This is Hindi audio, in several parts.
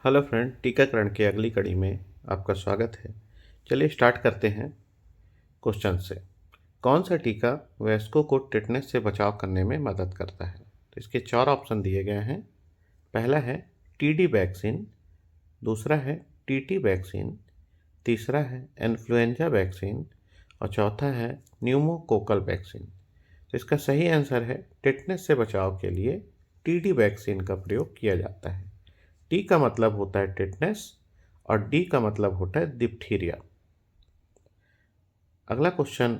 हेलो फ्रेंड, टीकाकरण की अगली कड़ी में आपका स्वागत है। चलिए स्टार्ट करते हैं क्वेश्चन से। कौन सा टीका वयस्कों को टिटनेस से बचाव करने में मदद करता है? तो इसके चार ऑप्शन दिए गए हैं। पहला है टीडी वैक्सीन, दूसरा है टीटी वैक्सीन, तीसरा है इन्फ्लुएंजा वैक्सीन और चौथा है न्यूमोकोकल वैक्सीन। तो इसका सही आंसर है टिटनेस से बचाव के लिए टीडी वैक्सीन का प्रयोग किया जाता है। टी का मतलब होता है टिटनेस और डी का मतलब होता है डिप्थीरिया। अगला क्वेश्चन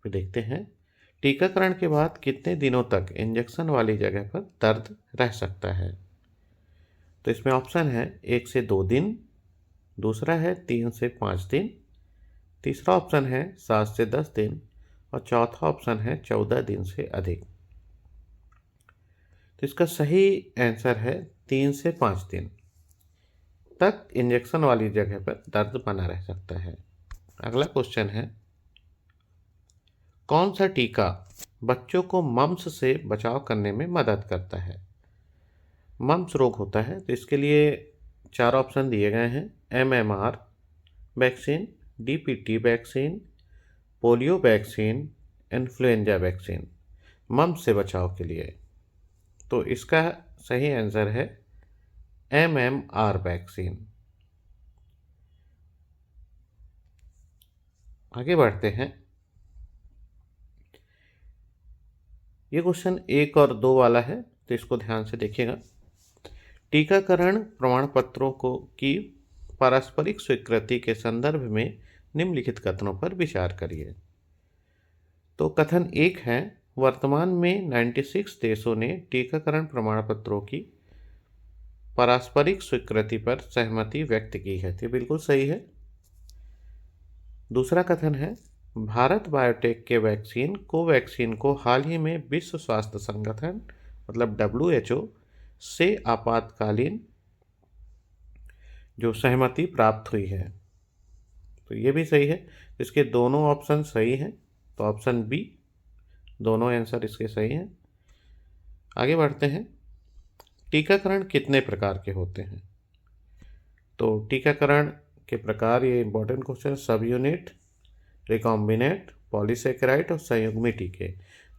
पे देखते हैं। टीकाकरण के बाद कितने दिनों तक इंजेक्शन वाली जगह पर दर्द रह सकता है? तो इसमें ऑप्शन है 1 से 2 दिन, दूसरा है 3 से 5 दिन, तीसरा ऑप्शन है 7 से 10 दिन और चौथा ऑप्शन है 14 दिन से अधिक। तो इसका सही आंसर है 3 से 5 दिन तक इंजेक्शन वाली जगह पर दर्द बना रह सकता है। अगला क्वेश्चन है, कौन सा टीका बच्चों को मम्स से बचाव करने में मदद करता है? मम्स रोग होता है तो इसके लिए चार ऑप्शन दिए गए हैं। MMR vaccine, DPT vaccine, polio vaccine, influenza vaccine. Mumps से बचाव के लिए तो इसका सही आंसर है एमएमआर वैक्सीन। आगे बढ़ते हैं। ये क्वेश्चन 1 और 2 वाला है तो इसको ध्यान से देखिएगा। टीकाकरण प्रमाण पत्रों को की पारस्परिक स्वीकृति के संदर्भ में निम्नलिखित कथनों पर विचार करिए। तो कथन 1 है, वर्तमान में 96 देशों ने टीकाकरण प्रमाण पत्रों की पारस्परिक स्वीकृति पर सहमति व्यक्त की है। तो बिल्कुल सही है। दूसरा कथन है, भारत बायोटेक के वैक्सीन कोवैक्सीन को हाल ही में विश्व स्वास्थ्य संगठन मतलब WHO से आपातकालीन जो सहमति प्राप्त हुई है। तो ये भी सही है। इसके दोनों ऑप्शन सही हैं तो ऑप्शन बी, दोनों आंसर इसके सही हैं। आगे बढ़ते हैं। टीकाकरण कितने प्रकार के होते हैं? तो टीकाकरण के प्रकार, ये इंपॉर्टेंट क्वेश्चन, सब यूनिट, रिकॉम्बिनेंट, पॉलीसेकेराइड और संयुग्मी टीके।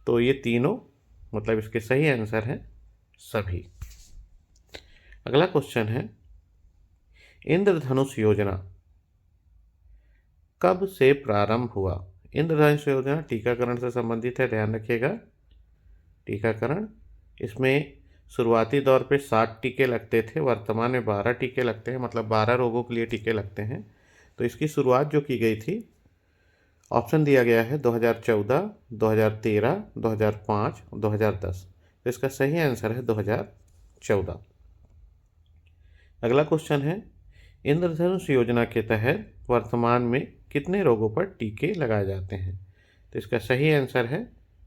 तो ये तीनों मतलब इसके सही आंसर हैं सभी। अगला क्वेश्चन है, इंद्रधनुष योजना कब से प्रारंभ हुआ? इंद्रधनुष योजना टीकाकरण से संबंधित है, ध्यान रखिएगा। टीकाकरण इसमें शुरुआती दौर पे 60 टीके लगते थे, वर्तमान में 12 टीके लगते हैं, मतलब 12 रोगों के लिए टीके लगते हैं। तो इसकी शुरुआत जो की गई थी, ऑप्शन दिया गया है 2014, 2013, 2005, 2010। तो इसका सही आंसर है 2014। अगला क्वेश्चन है, इंद्रधनुष योजना के तहत वर्तमान में कितने रोगों पर टीके लगाए जाते हैं? तो इसका सही आंसर है,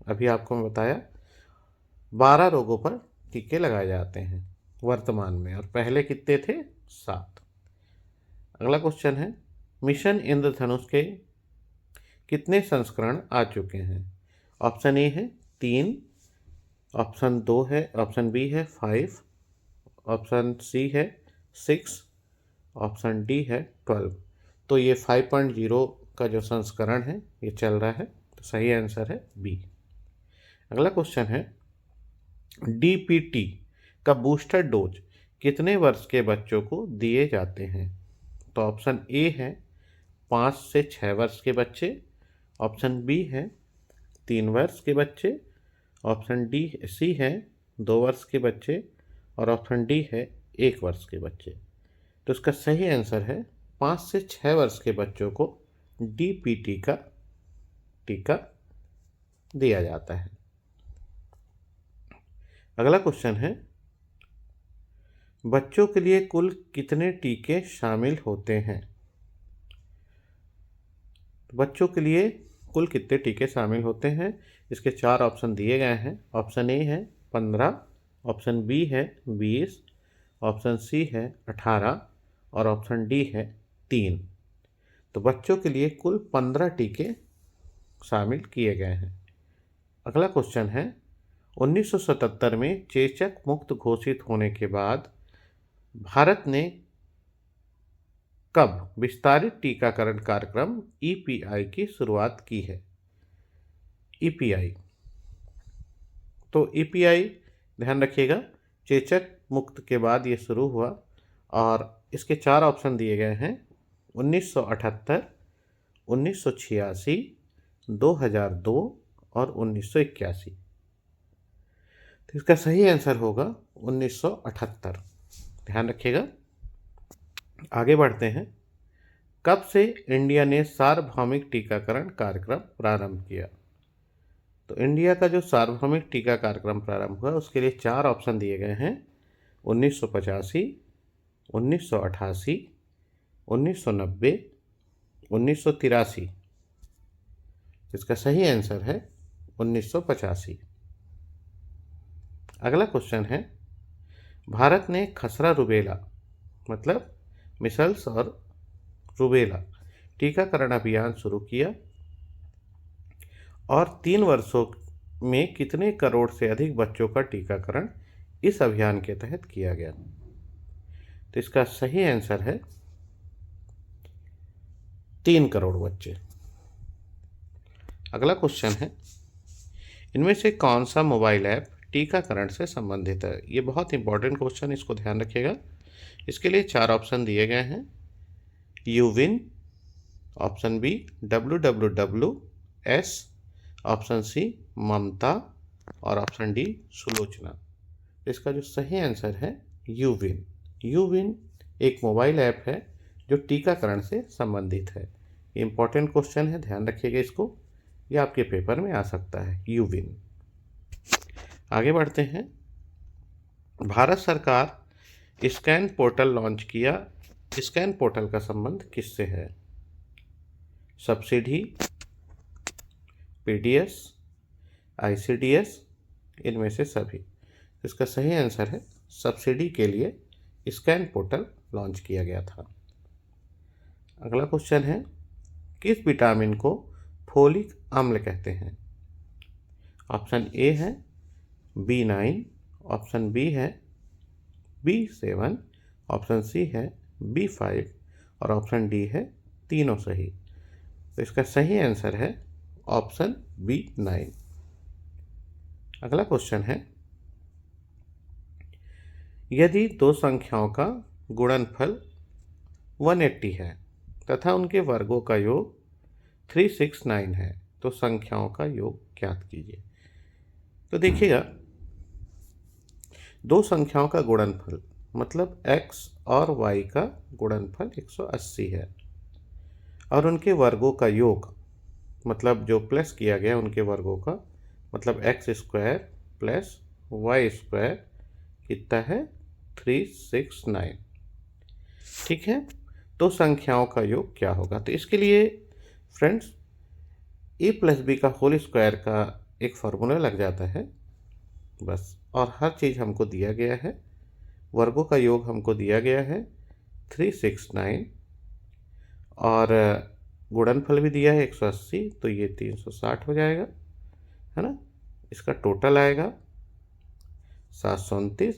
अभी आपको मैं बताया, 12 रोगों पर टीके लगाए जाते हैं वर्तमान में, और पहले कितने थे? 7। अगला क्वेश्चन है, मिशन इंद्रधनुष के कितने संस्करण आ चुके हैं? ऑप्शन ए है 3, ऑप्शन 2 है, ऑप्शन बी है 5, ऑप्शन सी है 6, ऑप्शन डी है 12। तो ये 5.0 का जो संस्करण है ये चल रहा है, तो सही आंसर है बी। अगला क्वेश्चन है, डीपीटी का बूस्टर डोज कितने वर्ष के बच्चों को दिए जाते हैं? तो ऑप्शन ए है 5 से 6 वर्ष के बच्चे, ऑप्शन बी है 3 वर्ष के बच्चे, ऑप्शन सी है 2 वर्ष के बच्चे और ऑप्शन डी है 1 वर्ष के बच्चे। तो इसका सही आंसर है 5 से 6 वर्ष के बच्चों को डीपीटी का टीका दिया जाता है। अगला क्वेश्चन है, बच्चों के लिए कुल कितने टीके शामिल होते हैं? बच्चों के लिए कुल कितने टीके शामिल होते हैं? इसके 4 ऑप्शन दिए गए हैं। ऑप्शन ए है 15, ऑप्शन बी है 20, ऑप्शन सी है 18 और ऑप्शन डी है 3। तो बच्चों के लिए कुल 15 टीके शामिल किए गए हैं। अगला क्वेश्चन है, 1977 में चेचक मुक्त घोषित होने के बाद भारत ने कब विस्तारित टीकाकरण कार्यक्रम ईपीआई की शुरुआत की है? ईपीआई, तो ईपीआई ध्यान रखिएगा, चेचक मुक्त के बाद ये शुरू हुआ और इसके 4 ऑप्शन दिए गए हैं: 1978, 1986, 2002 और 1981। तो इसका सही आंसर होगा 1978। ध्यान रखिएगा। आगे बढ़ते हैं। कब से इंडिया ने सार्वभौमिक टीकाकरण कार्यक्रम प्रारंभ किया? तो इंडिया का जो सार्वभौमिक टीका कार्यक्रम प्रारंभ हुआ उसके लिए 4 ऑप्शन दिए गए हैं: 1985, 1988, 1990, 1983। इसका सही आंसर है 1985। अगला क्वेश्चन है, भारत ने खसरा रुबेला मतलब मिसल्स और रुबेला टीकाकरण अभियान शुरू किया और 3 वर्षों में कितने करोड़ से अधिक बच्चों का टीकाकरण इस अभियान के तहत किया गया? तो इसका सही आंसर है 3 करोड़ बच्चे। अगला क्वेश्चन है, इनमें से कौन सा मोबाइल ऐप टीकाकरण से संबंधित है? ये बहुत इंपॉर्टेंट क्वेश्चन, इसको ध्यान रखिएगा। इसके लिए 4 ऑप्शन दिए गए हैं: यूविन, option B WWWS, option C Mamata और ऑप्शन डी सुलोचना। इसका जो सही आंसर है यूविन। यूविन एक मोबाइल ऐप है जो टीकाकरण से संबंधित है। इंपॉर्टेंट क्वेश्चन है, ध्यान रखिएगा इसको, ये आपके पेपर में आ सकता है, यूविन। आगे बढ़ते हैं। भारत सरकार स्कैन पोर्टल लॉन्च किया, स्कैन पोर्टल का संबंध किससे है? सब्सिडी, पीडीएस, आईसीडीएस, इनमें से सभी। इसका सही आंसर है सब्सिडी के लिए स्कैन पोर्टल लॉन्च किया गया था। अगला क्वेश्चन है, किस विटामिन को फोलिक अम्ल कहते हैं? ऑप्शन ए है B9, ऑप्शन बी है B7, ऑप्शन सी है B5 और ऑप्शन डी है तीनों सही। तो इसका सही आंसर है ऑप्शन B9। अगला क्वेश्चन है, यदि 2 संख्याओं का गुणनफल 180 है तथा उनके वर्गों का योग 369 है तो संख्याओं का योग ज्ञात कीजिए। तो देखिएगा, 2 संख्याओं का गुणनफल मतलब x और y का गुणनफल 180 है और उनके वर्गों का योग मतलब जो प्लस किया गया उनके वर्गों का मतलब x² प्लस y² कितना है 369। ठीक है, तो संख्याओं का योग क्या होगा? तो इसके लिए फ्रेंड्स a प्लस बी का होल स्क्वायर का एक फार्मूला लग जाता है बस, और हर चीज़ हमको दिया गया है, वर्गों का योग हमको दिया गया है 369 और गुणनफल भी दिया है 180, तो ये 360 हो जाएगा, है ना। इसका टोटल आएगा 729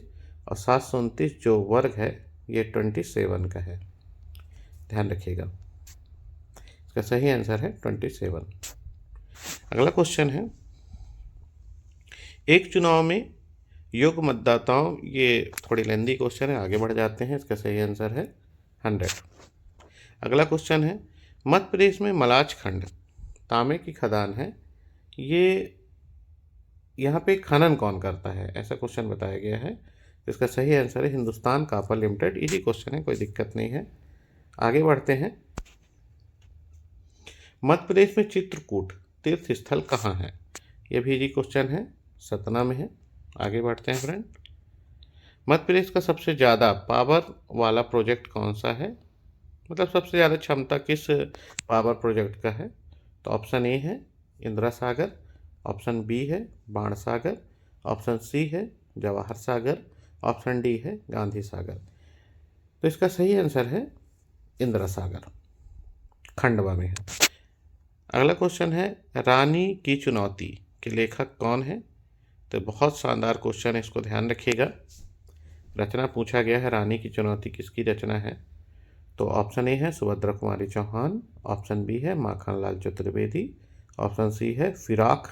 और 729 जो वर्ग है ये 27 का है। ध्यान रखिएगा, इसका सही आंसर है 27। अगला क्वेश्चन है, एक चुनाव में योग्य मतदाताओं, ये थोड़ी लेंदी क्वेश्चन है, आगे बढ़ जाते हैं। इसका सही आंसर है 100। अगला क्वेश्चन है, मध्य प्रदेश में मलाच खंड तांबे की खदान है, ये यहाँ पे खनन कौन करता है? ऐसा क्वेश्चन बताया गया है। इसका सही आंसर है Hindustan copper limited. Easy question है, कोई दिक्कत नहीं है। आगे बढ़ते हैं। मध्य प्रदेश में चित्रकूट तीर्थ स्थल कहाँ है? ये भी इजी क्वेश्चन है, सतना में है। आगे बढ़ते हैं फ्रेंड। मध्य प्रदेश का सबसे ज़्यादा पावर वाला प्रोजेक्ट कौन सा है? मतलब सबसे ज़्यादा क्षमता किस पावर प्रोजेक्ट का है? तो ऑप्शन ए है इंदिरा सागर, ऑप्शन बी है बाण सागर, ऑप्शन सी है जवाहर सागर, ऑप्शन डी है गांधी सागर। तो इसका सही आंसर है इंदिरा सागर, खंडवा में है। अगला क्वेश्चन है, रानी की चुनौती के लेखक कौन है? तो बहुत शानदार क्वेश्चन है, इसको ध्यान रखिएगा। रचना पूछा गया है रानी की चुनौती किसकी रचना है, तो ऑप्शन ए है सुभद्रा कुमारी चौहान, ऑप्शन बी है माखनलाल चतुर्वेदी, ऑप्शन सी है फिराक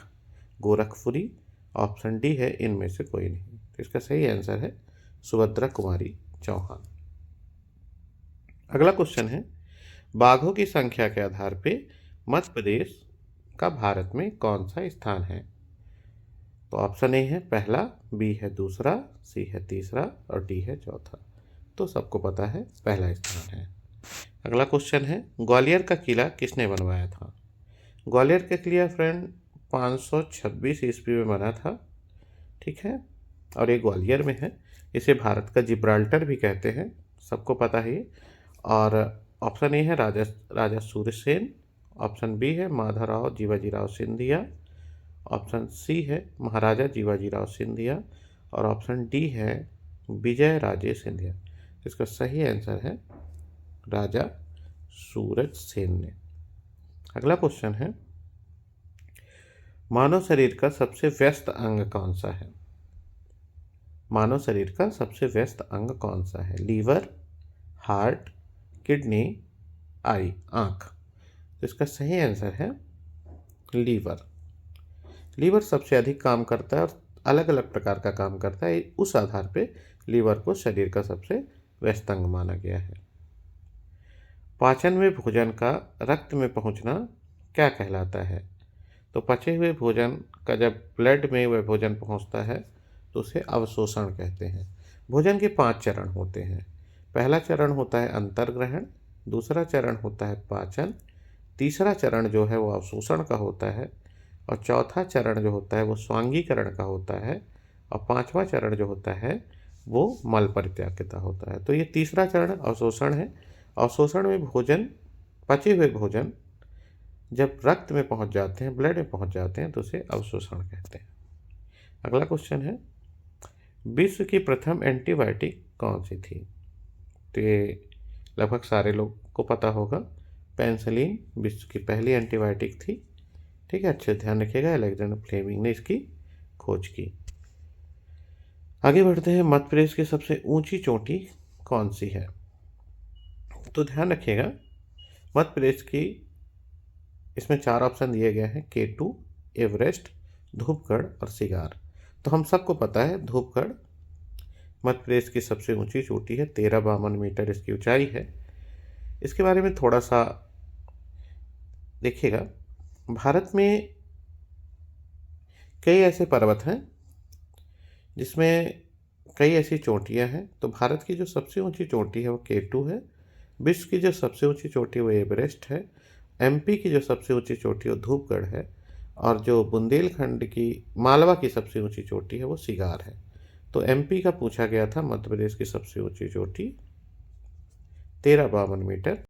गोरखपुरी, ऑप्शन डी है इनमें से कोई नहीं। तो इसका सही आंसर है सुभद्रा कुमारी चौहान। अगला क्वेश्चन है, बाघों की संख्या के आधार पे मध्य प्रदेश का भारत में कौन सा स्थान है, तो ऑप्शन ए है पहला, बी है दूसरा, सी है तीसरा और डी है चौथा। तो सबको पता है पहला स्थान है। अगला क्वेश्चन है, ग्वालियर का किला किसने बनवाया था। ग्वालियर का किला फ्रेंड 526 ईस्वी में बना था, ठीक है, और ये ग्वालियर में है। इसे भारत का जिब्राल्टर भी कहते हैं, सबको पता है। और ऑप्शन ए है राजा राजा सूर्यसेन, ऑप्शन बी है माधवराव जीवाजीराव सिंधिया, ऑप्शन सी है महाराजा जीवाजीराव सिंधिया और ऑप्शन डी है विजय राजे सिंधिया। इसका सही आंसर है राजा सूरज सेन ने। अगला क्वेश्चन है, मानव शरीर का सबसे व्यस्त अंग कौन सा है। मानव शरीर का सबसे व्यस्त अंग कौन सा है, लीवर, हार्ट, किडनी, आई, आंख। तो इसका सही आंसर है लीवर। लीवर सबसे अधिक काम करता है और अलग अलग प्रकार का काम करता है, उस आधार पे लीवर को शरीर का सबसे व्यस्त अंग माना गया है। पाचन में भोजन का रक्त में पहुंचना क्या कहलाता है, तो पचे हुए भोजन का जब ब्लड में वह भोजन पहुंचता है तो उसे अवशोषण कहते हैं। भोजन के 5 चरण होते हैं। पहला चरण होता है अंतर्ग्रहण, दूसरा चरण होता है पाचन, तीसरा चरण जो है वो अवशोषण का होता है और चौथा चरण जो होता है वो स्वांगीकरण का होता है और पांचवा चरण जो होता है वो मल परित्याग का होता है। तो ये तीसरा चरण अवशोषण है। अवशोषण में भोजन, पचे हुए भोजन जब रक्त में पहुंच जाते हैं, ब्लड में पहुंच जाते हैं तो उसे अवशोषण कहते हैं। अगला क्वेश्चन है, विश्व की प्रथम एंटीबायोटिक कौन सी थी, तो ये लगभग सारे लोग को पता होगा। पेनिसिलिन विश्व की पहली एंटीबायोटिक थी, ठीक है, अच्छे ध्यान रखिएगा, अलेक्जेंडर फ्लेमिंग ने इसकी खोज की। आगे बढ़ते हैं, मध्य प्रदेश की सबसे ऊंची चोटी कौन सी है, तो ध्यान रखिएगा मध्य प्रदेश की, इसमें 4 ऑप्शन दिए गए हैं, K2, एवरेस्ट, धूपगढ़ और सिगार। तो हम सबको पता है धूपगढ़ मध्य प्रदेश की सबसे ऊंची चोटी है, 1352 मीटर इसकी ऊंचाई है। इसके बारे में थोड़ा सा देखिएगा, भारत में कई ऐसे पर्वत हैं जिसमें कई ऐसी चोटियां हैं। तो भारत की जो सबसे ऊंची चोटी है वो K2 है, विश्व की जो सबसे ऊंची चोटी है वो एवरेस्ट है, MP की जो सबसे ऊंची चोटी है वो धूपगढ़ है और जो बुंदेलखंड की मालवा की सबसे ऊंची चोटी है वो सिगार है। तो MP का पूछा गया था, मध्य प्रदेश की सबसे ऊंची चोटी 1352 मीटर